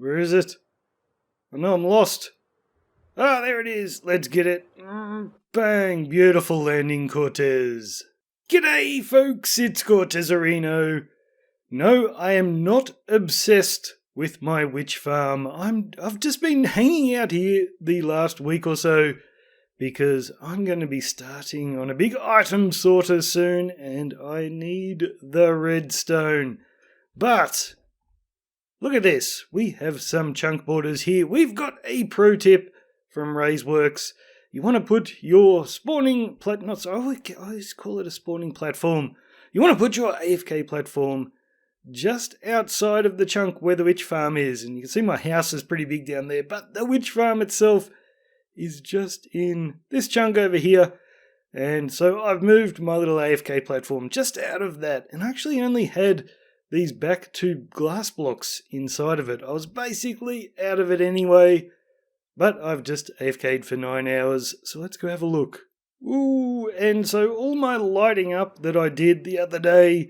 Where is it? Oh no, I'm lost. Ah, there it is. Let's get it. Bang. Beautiful landing, Cortez. G'day, folks. It's Cortezerino. No, I am not obsessed with my witch farm. I've just been hanging out here the last week or so because I'm going to be starting on a big item sorter soon and I need the redstone. But look at this. We have some chunk borders here. We've got a pro tip from Raiseworks. You want to put your spawning I always call it a spawning platform. You want to put your AFK platform just outside of the chunk where the witch farm is. And you can see my house is pretty big down there, but the witch farm itself is just in this chunk over here. And so I've moved my little AFK platform just out of that and actually only had these back two glass blocks inside of it. I was basically out of it anyway, but I've just AFK'd for 9 hours, so let's go have a look. Ooh, and so all my lighting up that I did the other day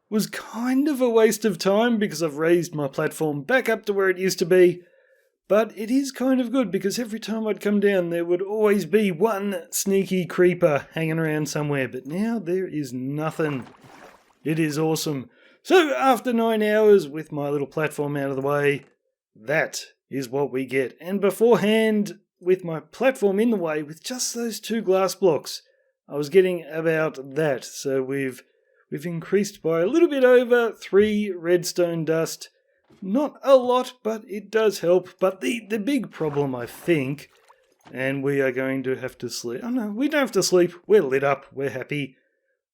was kind of a waste of time because I've raised my platform back up to where it used to be. But it is kind of good because every time I'd come down there would always be one sneaky creeper hanging around somewhere. But now there is nothing. It is awesome. So after 9 hours with my little platform out of the way, that is what we get. And beforehand, with my platform in the way, with just those two glass blocks, I was getting about that. So we've increased by a little bit over 3 redstone dust. Not a lot, but it does help. But the big problem, I think, and we are going to have to sleep. Oh no, we don't have to sleep. We're lit up. We're happy.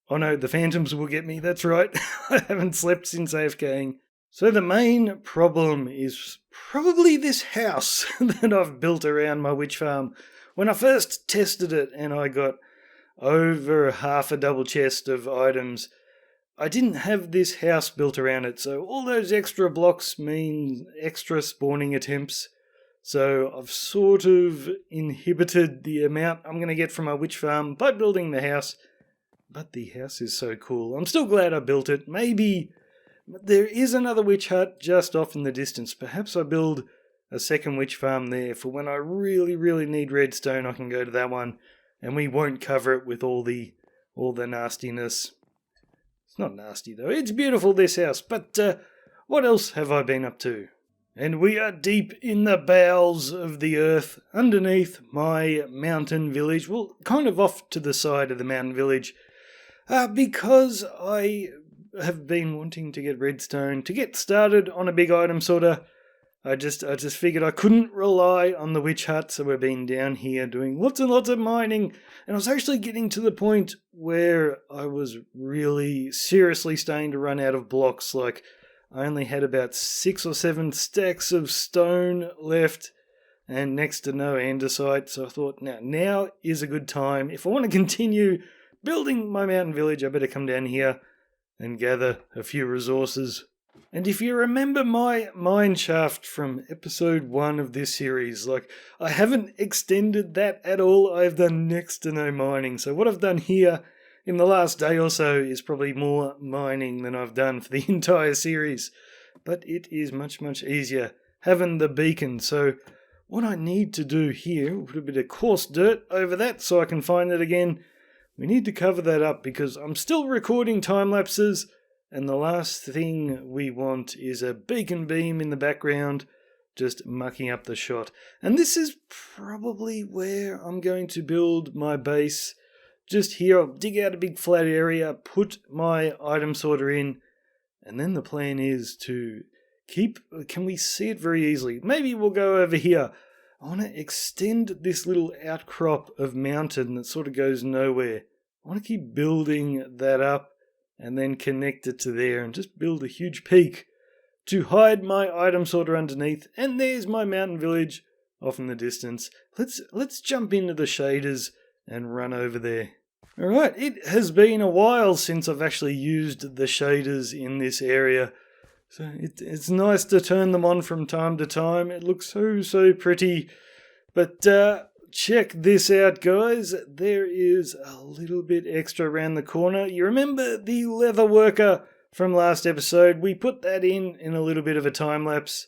Oh no, the phantoms will get me. That's right. I haven't slept since AFKing. So the main problem is probably this house that I've built around my witch farm. When I first tested it and I got over half a double chest of items, I didn't have this house built around it, so all those extra blocks mean extra spawning attempts. So I've sort of inhibited the amount I'm going to get from my witch farm by building the house. But the house is so cool. I'm still glad I built it. Maybe there is another witch hut just off in the distance. Perhaps I build a second witch farm there for when I really, really need redstone. I can go to that one and we won't cover it with all the nastiness. It's not nasty though. It's beautiful, this house. But what else have I been up to? And we are deep in the bowels of the earth underneath my mountain village. Well, kind of off to the side of the mountain village. Because I have been wanting to get redstone to get started on a big item sorter. I just figured I couldn't rely on the witch hut, so we've been down here doing lots and lots of mining, and I was actually getting to the point where I was really seriously starting to run out of blocks. Like, I only had about 6 or 7 stacks of stone left and next to no andesite, so I thought now is a good time. If I want to continue building my mountain village, I better come down here and gather a few resources. And if you remember my mine shaft from episode 1 of this series, I haven't extended that at all. I've done next to no mining. So what I've done here in the last day or so is probably more mining than I've done for the entire series. But it is much, much easier having the beacon. So what I need to do here, put a bit of coarse dirt over that so I can find it again. We need to cover that up because I'm still recording time lapses, and the last thing we want is a beacon beam in the background just mucking up the shot. And this is probably where I'm going to build my base. Just here, I'll dig out a big flat area, put my item sorter in, and then the plan is to can we see it very easily? Maybe we'll go over here. I want to extend this little outcrop of mountain that sort of goes nowhere. I want to keep building that up and then connect it to there and just build a huge peak to hide my item sorter underneath. And there's my mountain village off in the distance. Let's jump into the shaders and run over there. Alright, it has been a while since I've actually used the shaders in this area. So it's nice to turn them on from time to time. It looks so pretty. But check this out, guys. There is a little bit extra around the corner. You remember the leather worker from last episode? We put that in a little bit of a time lapse.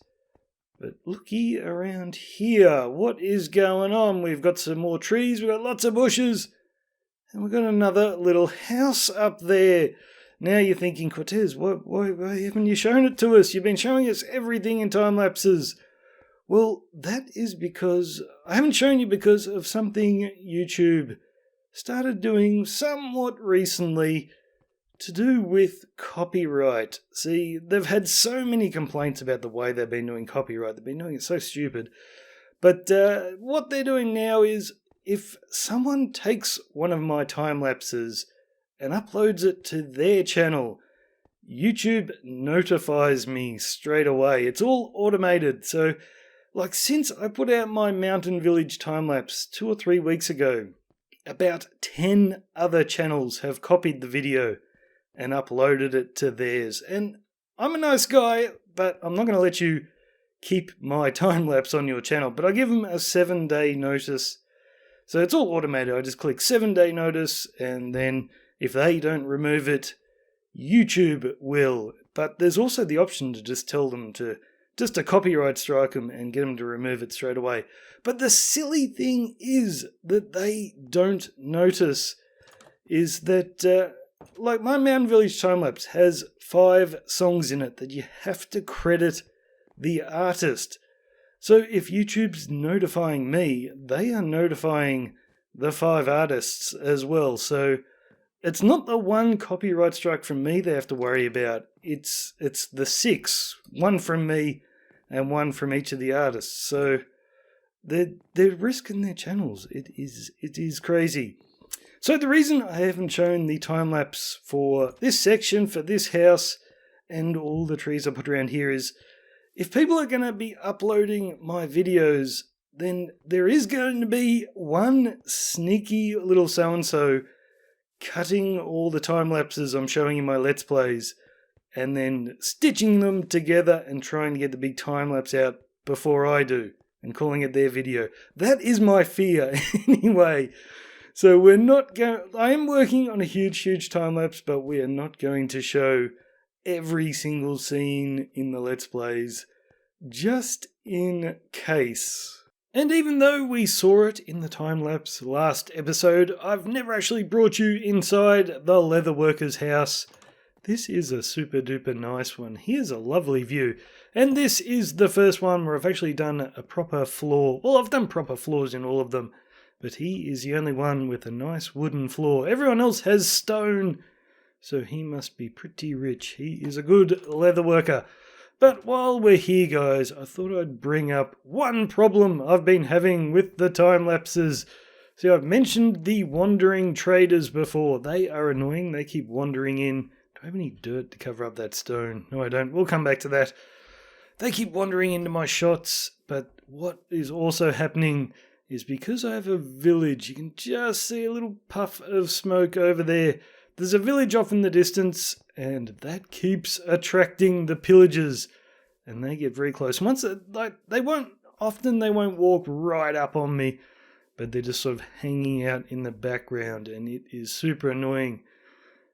But looky around here. What is going on? We've got some more trees. We've got lots of bushes. And we've got another little house up there. Now you're thinking, Cortez, why haven't you shown it to us? You've been showing us everything in time lapses. Well, that is because I haven't shown you because of something YouTube started doing somewhat recently to do with copyright. See, they've had so many complaints about the way they've been doing copyright. They've been doing it so stupid. But what they're doing now is if someone takes one of my time lapses and uploads it to their channel, YouTube notifies me straight away. It's all automated. So, like, since I put out my Mountain Village time lapse 2 or 3 weeks ago, about 10 other channels have copied the video and uploaded it to theirs. And I'm a nice guy, but I'm not going to let you keep my time lapse on your channel. But I give them a 7-day notice. So it's all automated. I just click 7-day notice, and then if they don't remove it, YouTube will. But there's also the option to just tell them to copyright strike them and get them to remove it straight away. But the silly thing is that they don't notice is that, like, my Mountain Village time-lapse has 5 songs in it that you have to credit the artist. So if YouTube's notifying me, they are notifying the 5 artists as well. So it's not the one copyright strike from me they have to worry about. It's the 6, 1 from me and 1 from each of the artists. So they're risking their channels. It is crazy. So the reason I haven't shown the time lapse for this section, for this house, and all the trees I put around here is, if people are going to be uploading my videos, then there is going to be one sneaky little so-and-so cutting all the time lapses I'm showing in my Let's Plays, and then stitching them together and trying to get the big time lapse out before I do, and calling it their video. That is my fear anyway. So we're not going. I am working on a huge time lapse, but we are not going to show every single scene in the Let's Plays, just in case. And even though we saw it in the time lapse last episode, I've never actually brought you inside the leatherworker's house. This is a super duper nice one. Here's a lovely view. And this is the first one where I've actually done a proper floor. Well, I've done proper floors in all of them, but he is the only one with a nice wooden floor. Everyone else has stone, so he must be pretty rich. He is a good leatherworker. But while we're here, guys, I thought I'd bring up one problem I've been having with the time lapses. See, I've mentioned the wandering traders before. They are annoying. They keep wandering in. Do I have any dirt to cover up that stone? No, I don't. We'll come back to that. They keep wandering into my shots, but what is also happening is because I have a village, you can just see a little puff of smoke over there. There's a village off in the distance, and that keeps attracting the pillagers, and they get very close. Once they won't walk right up on me, but they're just sort of hanging out in the background, and it is super annoying.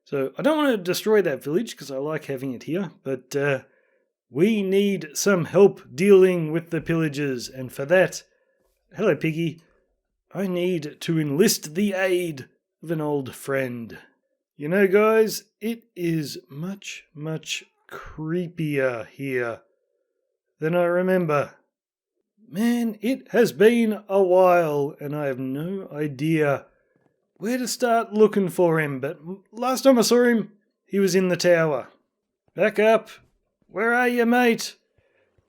So I don't want to destroy that village because I like having it here, but we need some help dealing with the pillagers, and for that, hello Piggy, I need to enlist the aid of an old friend. You know, guys, it is much creepier here than I remember. Man, it has been a while, and I have no idea where to start looking for him, but last time I saw him, he was in the tower. Back up! Where are you, mate?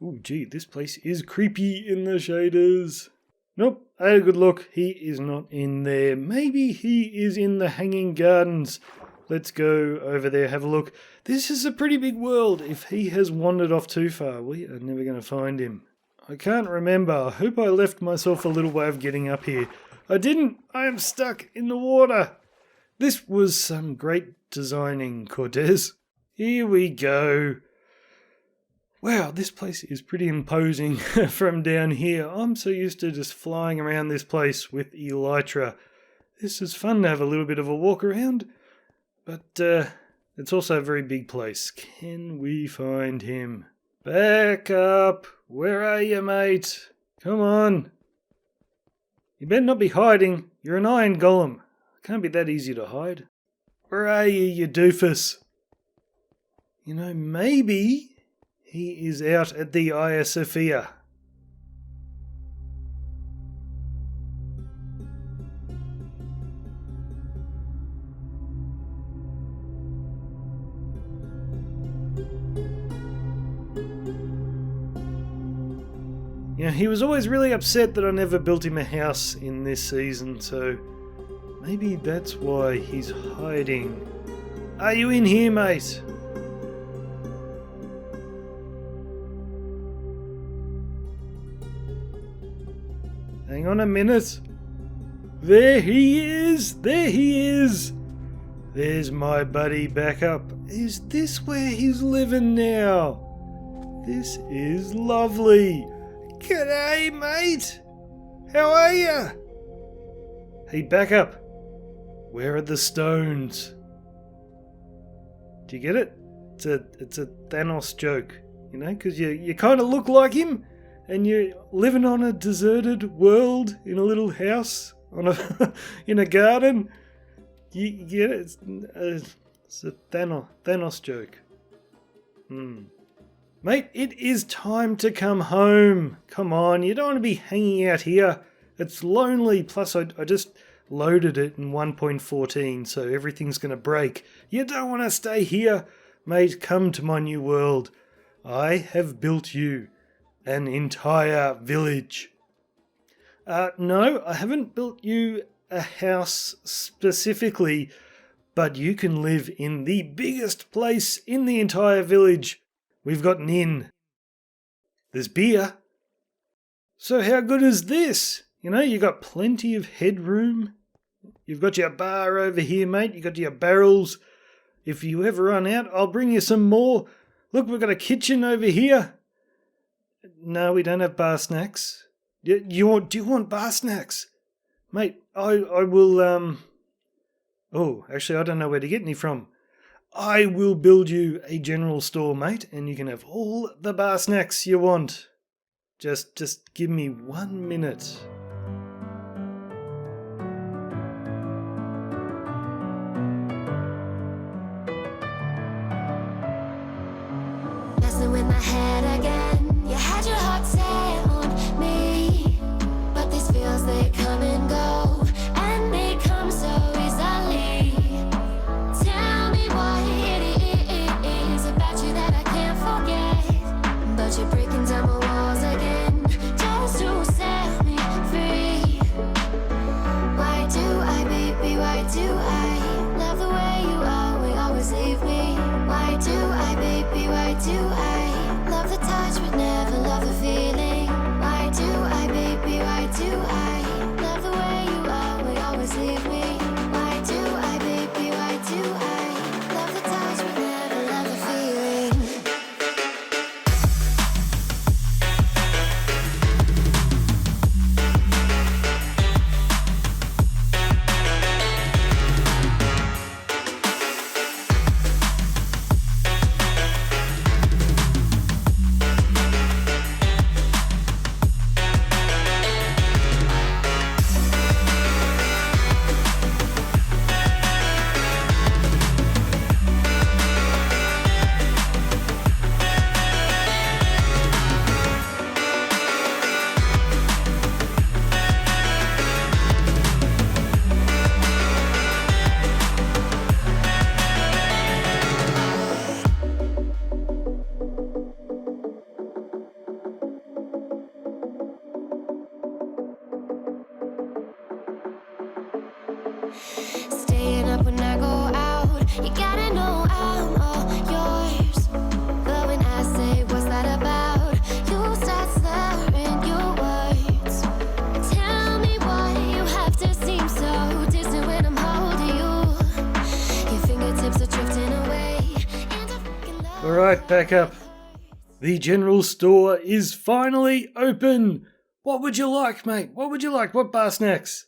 Oh, gee, this place is creepy in the shaders. Nope, I had a good look. He is not in there. Maybe he is in the Hanging Gardens. Let's go over there, have a look. This is a pretty big world. If he has wandered off too far, we are never going to find him. I can't remember. I hope I left myself a little way of getting up here. I didn't. I am stuck in the water. This was some great designing, Cortez. Here we go. Wow, this place is pretty imposing from down here. I'm so used to just flying around this place with Elytra. This is fun to have a little bit of a walk around, but it's also a very big place. Can we find him? Back up. Where are you, mate? Come on. You better not be hiding. You're an iron golem. Can't be that easy to hide. Where are you doofus? You know, maybe he is out at the Hagia Sophia. You know, he was always really upset that I never built him a house in this season, so maybe that's why he's hiding. Are you in here, mate? Hang on a minute. There he is! There he is! There's my buddy back up. Is this where he's living now? This is lovely. G'day, mate! How are ya? Hey, back up. Where are the stones? Do you get it? It's a Thanos joke, you know, because you kind of look like him, and you're living on a deserted world in a little house on a in a garden. You get it? It's a Thanos joke. Mate, it is time to come home. Come on, you don't want to be hanging out here. It's lonely, plus I just loaded it in 1.14, so everything's going to break. You don't want to stay here. Mate, come to my new world. I have built you an entire village. No, I haven't built you a house specifically, but you can live in the biggest place in the entire village. We've got an inn. There's beer. So how good is this? You know, you got plenty of headroom. You've got your bar over here, mate. You got your barrels. If you ever run out, I'll bring you some more. Look, we've got a kitchen over here. No, we don't have bar snacks. Do you want bar snacks? Mate, I will, Oh, actually, I don't know where to get any from. I will build you a general store, mate, and you can have all the bar snacks you want. Just give me 1 minute. Messing with my head again. You had your heart set on me, but these feels, they come and go, and they come so easily. Tell me what it is about you that I can't forget, but you're breaking down my walls again just to set me free. Why do I, baby, why do I love the way you are, we always leave me? Why do I, baby, why do I love the touch but never love the feeling? Why do I, baby, why do I love the way you are, we always leave me? Why do I, baby, why do I love the touch but never love the feeling? Staying up when I go out, you gotta know I'm all yours. But when I say what's that about, you start slurring your words. Tell me why you have to seem so distant when I'm holding you. Your fingertips are drifting away, and I fucking love. Alright, back up. The general store is finally open. What would you like, mate? What would you like? What bar snacks?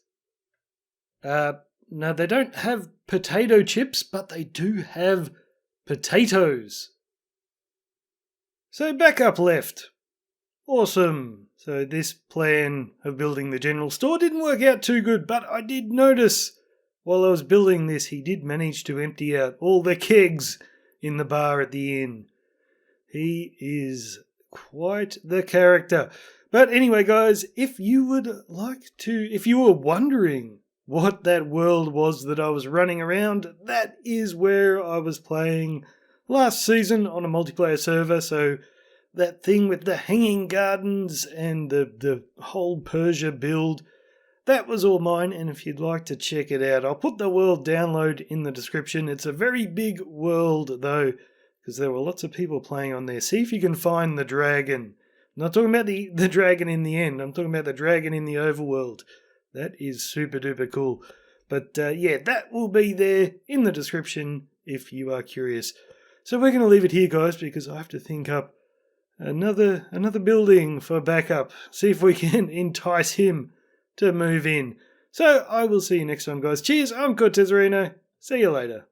No, they don't have potato chips, but they do have potatoes. So backup left. Awesome. So this plan of building the general store didn't work out too good, but I did notice while I was building this, he did manage to empty out all the kegs in the bar at the inn. He is quite the character. But anyway, guys, if you were wondering what that world was that I was running around, that is where I was playing last season on a multiplayer server. So that thing with the hanging gardens and the whole Persia build, that was all mine. And if you'd like to check it out, I'll put the world download in the description. It's a very big world though, because there were lots of people playing on there. See if you can find the dragon. I'm not talking about the dragon in the end. I'm talking about the dragon in the overworld. That is super duper cool. But yeah, that will be there in the description if you are curious. So we're going to leave it here, guys, because I have to think up another building for backup. See if we can entice him to move in. So I will see you next time, guys. Cheers, I'm Cortezerino. See you later.